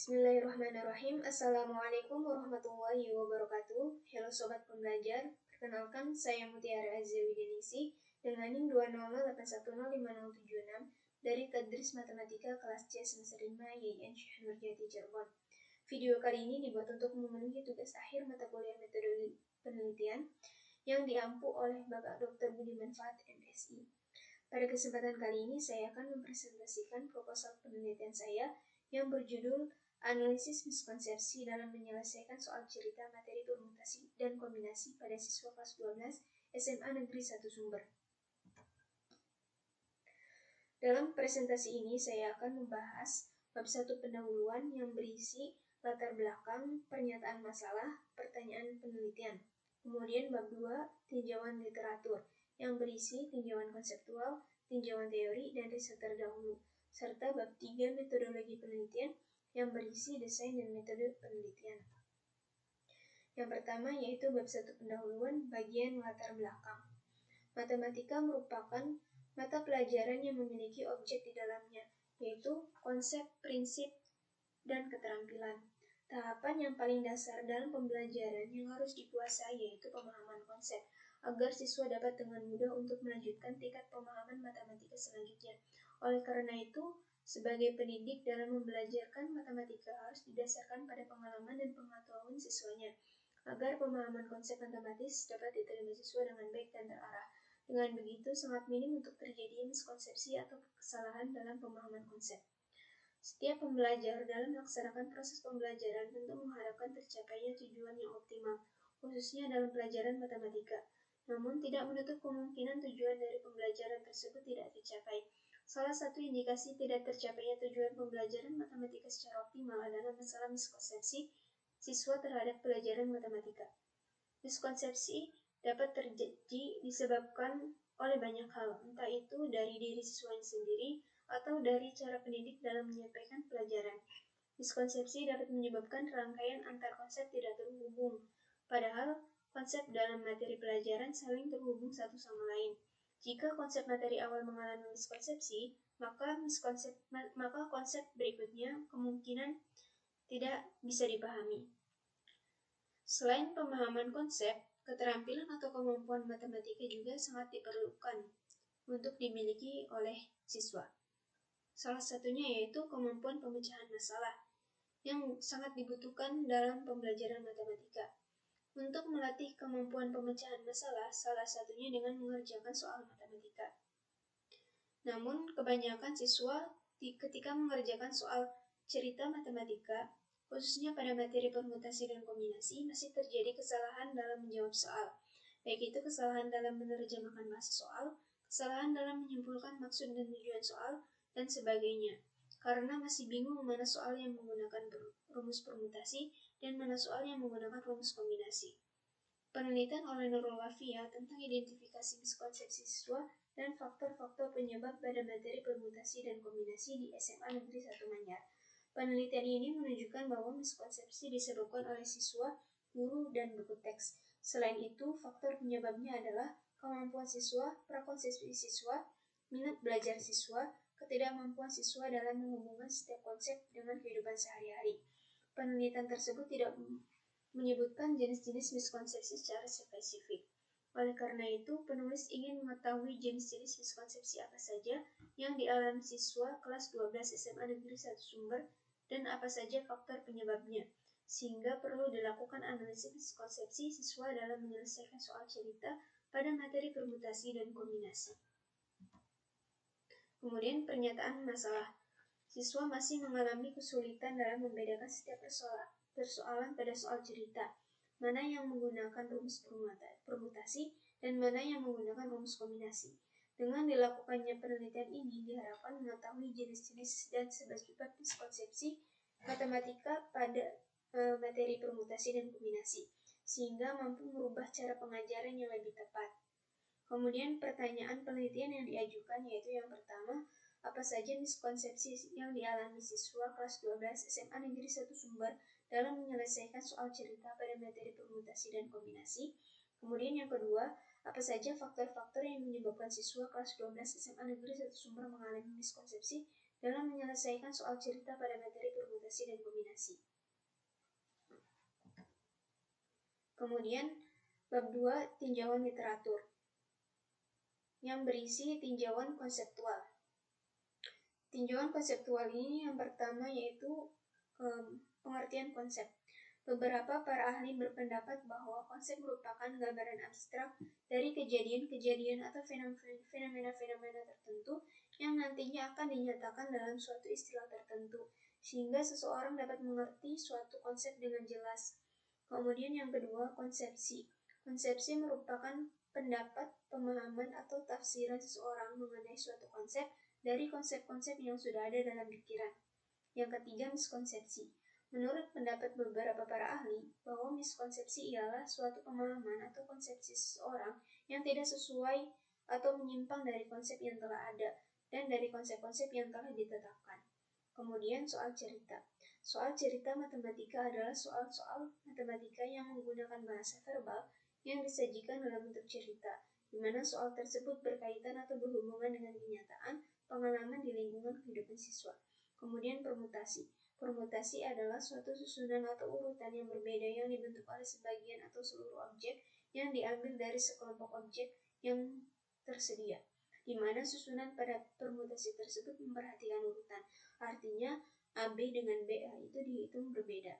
Bismillahirrahmanirrahim. Assalamualaikum warahmatullahi wabarakatuh. Halo Sobat Pembelajar, perkenalkan saya Mutiara Azza Widiningsi dengan NIM 208105076 dari Tadris Matematika kelas C semester 5 YIN Syekh Nurjati Cirebon. Video kali ini dibuat untuk memenuhi tugas akhir mata kuliah metode penelitian yang diampu oleh Bapak Dr. Budi Manfaat MSI. Pada kesempatan kali ini saya akan mempresentasikan proposal penelitian saya yang berjudul Analisis Miskonsepsi dalam menyelesaikan soal cerita materi permutasi dan kombinasi pada siswa kelas 12 SMA Negeri 1 Sumber. Dalam presentasi ini saya akan membahas bab 1 pendahuluan yang berisi latar belakang, pernyataan masalah, pertanyaan penelitian. Kemudian bab 2 tinjauan literatur yang berisi tinjauan konseptual, tinjauan teori, dan riset terdahulu. Serta bab 3 metodologi penelitian yang berisi desain dan metode penelitian. Yang pertama yaitu bab 1 pendahuluan bagian latar belakang. Matematika merupakan mata pelajaran yang memiliki objek di dalamnya, yaitu konsep, prinsip, dan keterampilan. Tahapan yang paling dasar dalam pembelajaran yang harus dikuasai yaitu pemahaman konsep, agar siswa dapat dengan mudah untuk melanjutkan tingkat pemahaman matematika selanjutnya. Oleh karena itu, sebagai pendidik dalam membelajarkan matematika harus didasarkan pada pengalaman dan pengetahuan siswanya, agar pemahaman konsep matematis dapat diterima siswa dengan baik dan terarah. Dengan begitu, sangat minim untuk terjadi miskonsepsi atau kesalahan dalam pemahaman konsep. Setiap pembelajar dalam melaksanakan proses pembelajaran tentu mengharapkan tercapainya tujuan yang optimal, khususnya dalam pelajaran matematika. Namun, tidak menutup kemungkinan tujuan dari pembelajaran tersebut tidak tercapai. Salah satu indikasi tidak tercapainya tujuan pembelajaran matematika secara optimal adalah masalah miskonsepsi siswa terhadap pelajaran matematika. Miskonsepsi dapat terjadi disebabkan oleh banyak hal, entah itu dari diri siswanya sendiri atau dari cara pendidik dalam menyampaikan pelajaran. Miskonsepsi dapat menyebabkan rangkaian antar konsep tidak terhubung, padahal konsep dalam materi pelajaran saling terhubung satu sama lain. Jika konsep materi awal mengalami miskonsepsi, maka konsep berikutnya kemungkinan tidak bisa dipahami. Selain pemahaman konsep, keterampilan atau kemampuan matematika juga sangat diperlukan untuk dimiliki oleh siswa. Salah satunya yaitu kemampuan pemecahan masalah yang sangat dibutuhkan dalam pembelajaran matematika. Untuk melatih kemampuan pemecahan masalah, salah satunya dengan mengerjakan soal matematika. Namun, kebanyakan siswa ketika mengerjakan soal cerita matematika, khususnya pada materi permutasi dan kombinasi, masih terjadi kesalahan dalam menjawab soal. Baik itu kesalahan dalam menerjemahkan bahasa soal, kesalahan dalam menyimpulkan maksud dan tujuan soal, dan sebagainya. Karena masih bingung mana soal yang menggunakan rumus permutasi dan mana soal yang menggunakan rumus kombinasi. Penelitian oleh Nurul Wafia tentang identifikasi miskonsepsi siswa dan faktor-faktor penyebab pada materi permutasi dan kombinasi di SMA Negeri 1 Manyar. Penelitian ini menunjukkan bahwa miskonsepsi disebabkan oleh siswa, guru, dan buku teks. Selain itu, faktor penyebabnya adalah kemampuan siswa, prakonsepsi siswa, minat belajar siswa, ketidakmampuan siswa dalam menghubungkan setiap konsep dengan kehidupan sehari-hari. Penelitian tersebut tidak menyebutkan jenis-jenis miskonsepsi secara spesifik. Oleh karena itu, penulis ingin mengetahui jenis-jenis miskonsepsi apa saja yang dialami siswa kelas 12 SMA Negeri 1 Sumber dan apa saja faktor penyebabnya, sehingga perlu dilakukan analisis miskonsepsi siswa dalam menyelesaikan soal cerita pada materi permutasi dan kombinasi. Kemudian pernyataan masalah. Siswa masih mengalami kesulitan dalam membedakan setiap persoalan pada soal cerita, mana yang menggunakan rumus permutasi dan mana yang menggunakan rumus kombinasi. Dengan dilakukannya penelitian ini diharapkan mengetahui jenis-jenis dan sebab-sebab miskonsepsi matematika pada materi permutasi dan kombinasi, sehingga mampu merubah cara pengajaran yang lebih tepat. Kemudian pertanyaan penelitian yang diajukan yaitu yang pertama, apa saja miskonsepsi yang dialami siswa kelas 12 SMA Negeri 1 Sumber dalam menyelesaikan soal cerita pada materi permutasi dan kombinasi. Kemudian yang kedua, apa saja faktor-faktor yang menyebabkan siswa kelas 12 SMA Negeri 1 Sumber mengalami miskonsepsi dalam menyelesaikan soal cerita pada materi permutasi permutasi dan kombinasi. Kemudian bab 2 tinjauan literatur yang berisi tinjauan konseptual. Tinjauan konseptual ini yang pertama yaitu pengertian konsep. Beberapa para ahli berpendapat bahwa konsep merupakan gambaran abstrak dari kejadian-kejadian atau fenomena-fenomena tertentu yang nantinya akan dinyatakan dalam suatu istilah tertentu, sehingga seseorang dapat mengerti suatu konsep dengan jelas. Kemudian yang kedua, konsepsi. Konsepsi merupakan pendapat, pemahaman, atau tafsiran seseorang mengenai suatu konsep dari konsep-konsep yang sudah ada dalam pikiran. Yang ketiga, miskonsepsi. Menurut pendapat beberapa para ahli, bahwa miskonsepsi ialah suatu pemahaman atau konsepsi seseorang yang tidak sesuai atau menyimpang dari konsep yang telah ada dan dari konsep-konsep yang telah ditetapkan. Kemudian soal cerita. Soal cerita matematika adalah soal-soal matematika yang menggunakan bahasa verbal yang disajikan dalam bentuk cerita, di mana soal tersebut berkaitan atau berhubungan dengan kenyataan, pengalaman di lingkungan kehidupan siswa. Kemudian permutasi. Permutasi adalah suatu susunan atau urutan yang berbeda yang dibentuk oleh sebagian atau seluruh objek yang diambil dari sekelompok objek yang tersedia, di mana susunan pada permutasi tersebut memperhatikan urutan. Artinya, AB dengan BA itu dihitung berbeda.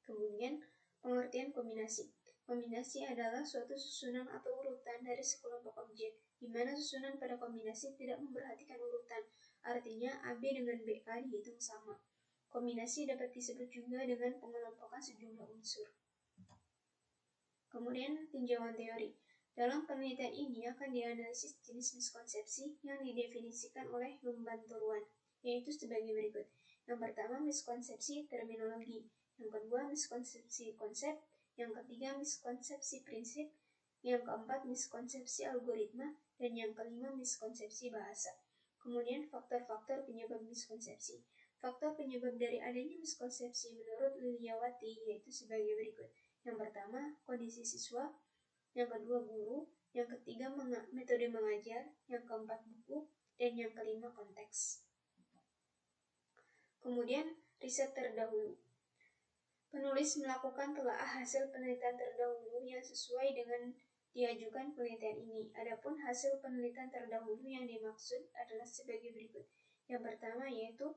Kemudian, pengertian kombinasi. Kombinasi adalah suatu susunan atau urutan dari sekelompok objek, di mana susunan pada kombinasi tidak memperhatikan urutan. Artinya, AB dengan BA dihitung sama. Kombinasi dapat disebut juga dengan pengelompokan sejumlah unsur. Kemudian, tinjauan teori. Dalam penelitian ini akan dianalisis jenis miskonsepsi yang didefinisikan oleh Lumban-Turwan, yaitu sebagai berikut. Yang pertama, miskonsepsi terminologi. Yang kedua, miskonsepsi konsep. Yang ketiga, miskonsepsi prinsip. Yang keempat, miskonsepsi algoritma. Dan yang kelima, miskonsepsi bahasa. Kemudian, faktor-faktor penyebab miskonsepsi. Faktor penyebab dari adanya miskonsepsi menurut Liliawati yaitu sebagai berikut. Yang pertama, kondisi siswa. Yang kedua, guru. Yang ketiga, metode mengajar. Yang keempat, buku. Dan yang kelima, konteks. Kemudian, riset terdahulu. Penulis melakukan telaah hasil penelitian terdahulu yang sesuai dengan diajukan penelitian ini. Adapun hasil penelitian terdahulu yang dimaksud adalah sebagai berikut. Yang pertama yaitu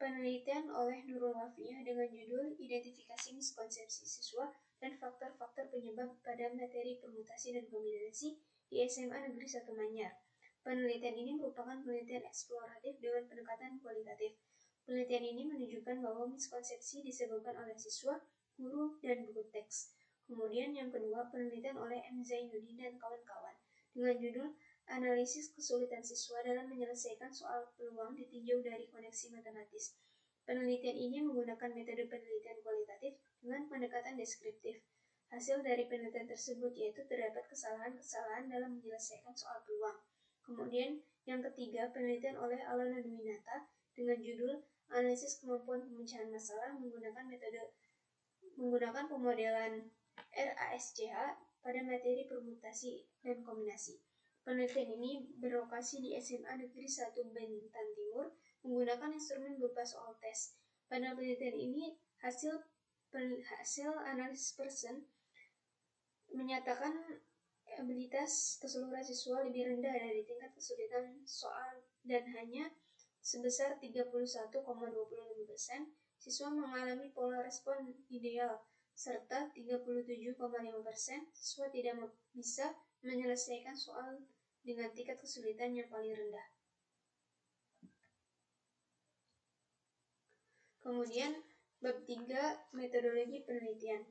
penelitian oleh Nurul Wafiyah dengan judul Identifikasi Miskonsepsi Siswa dan Faktor-Faktor Penyebab pada Materi Permutasi dan Kombinasi di SMA Negeri 1 Manyar. Penelitian ini merupakan penelitian eksploratif dengan pendekatan kualitatif. Penelitian ini menunjukkan bahwa miskonsepsi disebabkan oleh siswa, guru, dan buku teks. Kemudian yang kedua, penelitian oleh M. Zainuddin dan kawan-kawan dengan judul Analisis Kesulitan Siswa dalam Menyelesaikan Soal Peluang Ditinjau dari Koneksi Matematis. Penelitian ini menggunakan metode penelitian kualitatif dengan pendekatan deskriptif. Hasil dari penelitian tersebut yaitu terdapat kesalahan-kesalahan dalam menyelesaikan soal peluang. Kemudian yang ketiga, penelitian oleh Alona Dwinata dengan judul Analisis Kemampuan Pemecahan Masalah menggunakan pemodelan RASCH pada materi permutasi dan kombinasi. Penelitian ini berlokasi di SMA Negeri 1 Bintan Timur menggunakan instrumen berupa soal tes. Pada penelitian ini, hasil analisis person menyatakan abilitas keseluruhan siswa lebih rendah dari tingkat kesulitan soal dan hanya sebesar 31,25%, siswa mengalami pola respon ideal, serta 37,5% siswa tidak bisa menyelesaikan soal dengan tingkat kesulitan yang paling rendah. Kemudian, bab 3, metodologi penelitian.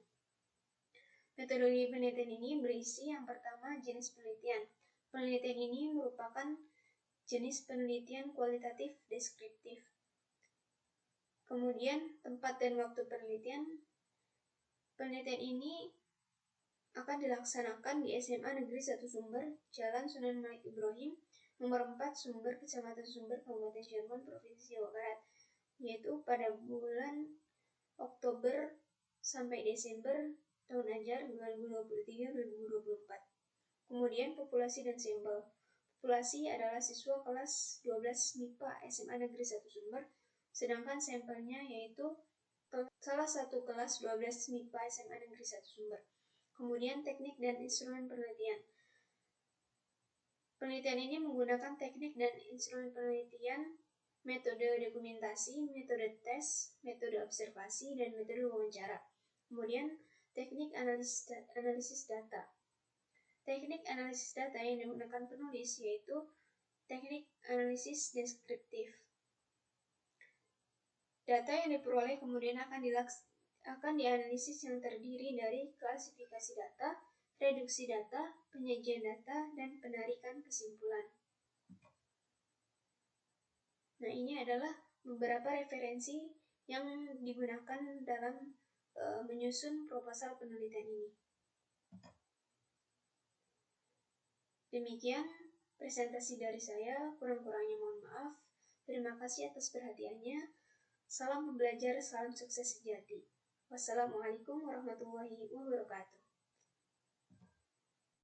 Metodologi penelitian ini berisi yang pertama, jenis penelitian. Penelitian ini merupakan jenis penelitian kualitatif deskriptif. Kemudian, tempat dan waktu penelitian. Penelitian ini akan dilaksanakan di SMA Negeri 1 Sumber, Jalan Sunan Malik Ibrahim, nomor 4 Sumber, Kecamatan Sumber, Kabupaten Cirebon, Provinsi Jawa Barat, yaitu pada bulan Oktober sampai Desember tahun ajar 2023-2024. Kemudian, populasi dan sampel. Populasi adalah siswa kelas 12 MIPA SMA Negeri 1 Sumber. sedangkan sampelnya yaitu salah satu kelas 12 MIPA SMA Negeri 1 Sumber. Kemudian teknik dan instrumen penelitian. Penelitian ini menggunakan teknik dan instrumen penelitian, metode dokumentasi, metode tes, metode observasi, dan metode wawancara. Kemudian teknik analisis data. Teknik analisis data yang digunakan penulis yaitu teknik analisis deskriptif. Data yang diperoleh kemudian akan dianalisis yang terdiri dari klasifikasi data, reduksi data, penyajian data, dan penarikan kesimpulan. Nah, ini adalah beberapa referensi yang digunakan dalam menyusun proposal penelitian ini. Demikian presentasi dari saya, kurang-kurangnya mohon maaf. Terima kasih atas perhatiannya. Salam pembelajar, salam sukses sejati. Wassalamualaikum warahmatullahi wabarakatuh.